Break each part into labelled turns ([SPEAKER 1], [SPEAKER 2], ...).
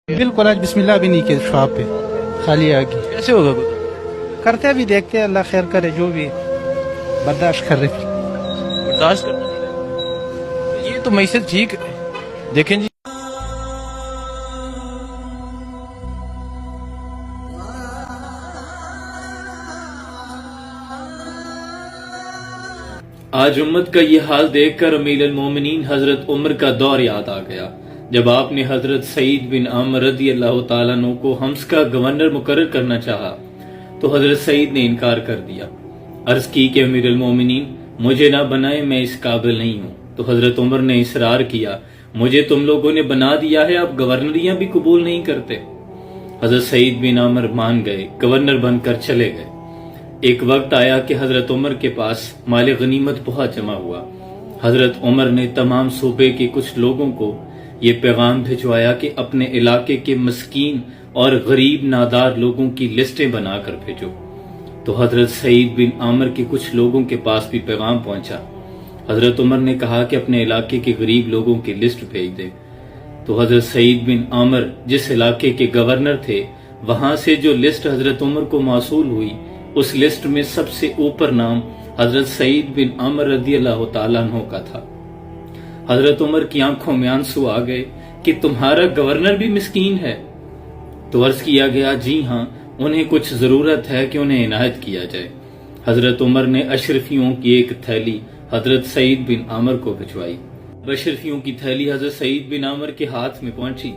[SPEAKER 1] बिल्कुल आज बिस्मिल्लाह भी नहीं किया शॉप पे, खाली आ गई।
[SPEAKER 2] कैसे होगा
[SPEAKER 1] करते भी देखते हैं, अल्लाह खैर करे, जो भी बर्दाश्त कर रहे।
[SPEAKER 2] बर्दाश्त करना पड़ेगा। ये तो मैसेज ठीक है। देखें जी,
[SPEAKER 3] आज उम्मत का ये हाल देखकर अमीरुल मोमिनीन हजरत उमर का दौर याद आ गया, जब आपने हजरत सईद बिन आमर रदी अल्लाह तआला अन्हु को हम्स का गवर्नर मुकर्रर करना चाहा तो हजरत सईद ने इनकार कर दिया। अर्ज की कि अमीरुल मोमिनीन मुझे ना बनाए, मैं इस काबिल नहीं हूँ। तो हजरत उमर ने इसरार किया, मुझे तुम लोगों ने बना दिया है, अब गवर्नरियां भी कबूल नहीं करते। हजरत सईद बिन आमर मान गए, गवर्नर बनकर चले गए। एक वक्त आया कि हजरत उमर के पास माल गनीमत बहुत जमा हुआ। हजरत उमर ने तमाम सूबे के कुछ लोगों को ये पैगाम भिजवाया कि अपने इलाके के मस्कीन और गरीब नादार लोगों की लिस्टें बनाकर भेजो। तो हजरत सईद बिन आमर के कुछ लोगों के पास भी पैगाम पहुंचा। हजरत उमर ने कहा कि अपने इलाके के गरीब लोगों की लिस्ट भेज दे। तो हजरत सईद बिन आमर जिस इलाके के गवर्नर थे, वहां से जो लिस्ट हजरत उमर को मौसूल हुई, उस लिस्ट में सबसे ऊपर नाम हजरत सईद बिन आमर रदी अल्लाह तआला अन्हु का था। हजरत उमर की आंखों में आंसू आ गए कि तुम्हारा गवर्नर भी मिस्कीन है। तो अर्ज किया गया, जी हाँ, उन्हें कुछ जरूरत है कि उन्हें इनायत किया जाए। हजरत उमर ने अशरफियों की एक थैली हजरत सईद बिन आमर को भिजवाई। अशरफियों की थैली हजरत सईद बिन आमर के हाथ में पहुंची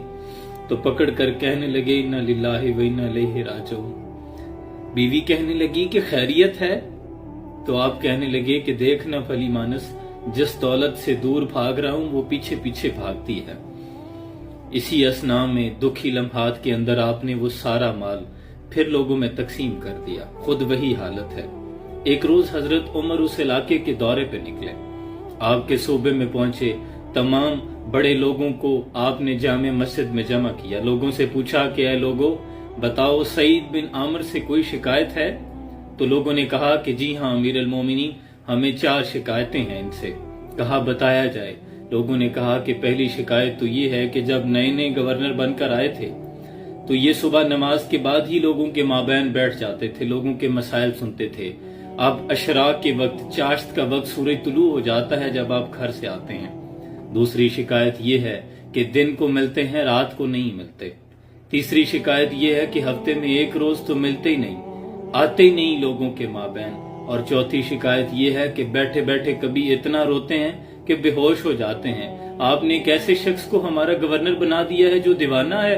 [SPEAKER 3] तो पकड़ कर कहने लगे, इन्ना लिल्लाहि व इन्ना इलैहि राजिऊन। बीवी कहने लगी कि खैरियत है? तो आप कहने लगे कि देखना भली मानस, जिस दौलत से दूर भाग रहा हूं वो पीछे पीछे भागती है। इसी असना में दुखी लम्हात के अंदर आपने वो सारा माल फिर लोगों में तकसीम कर दिया। खुद वही हालत है। एक रोज हजरत उमर उस इलाके के दौरे पे निकले, आपके सूबे में पहुंचे। तमाम बड़े लोगों को आपने जामे मस्जिद में जमा किया। लोगों से पूछा कि ऐ लोगों, बताओ सईद बिन आमर से कोई शिकायत है? तो लोगों ने कहा कि जी हाँ अमीरुल मोमिनीन, हमें 4 शिकायतें हैं इनसे। कहा बताया जाए। लोगों ने कहा कि पहली शिकायत तो ये है कि जब नए नए गवर्नर बनकर आए थे तो ये सुबह नमाज के बाद ही लोगों के माबैन बैठ जाते थे, लोगों के मसाइल सुनते थे। अब अशराक के वक्त, चाश्त का वक्त, सूरज तुलू हो जाता है जब आप घर से आते हैं। दूसरी शिकायत ये है कि दिन को मिलते हैं, रात को नहीं मिलते। तीसरी शिकायत ये है कि हफ्ते में एक रोज तो मिलते ही नहीं, आते ही नहीं लोगों के माबैन। और चौथी शिकायत ये है कि बैठे बैठे कभी इतना रोते हैं कि बेहोश हो जाते हैं। आपने एक ऐसे शख्स को हमारा गवर्नर बना दिया है जो दीवाना है।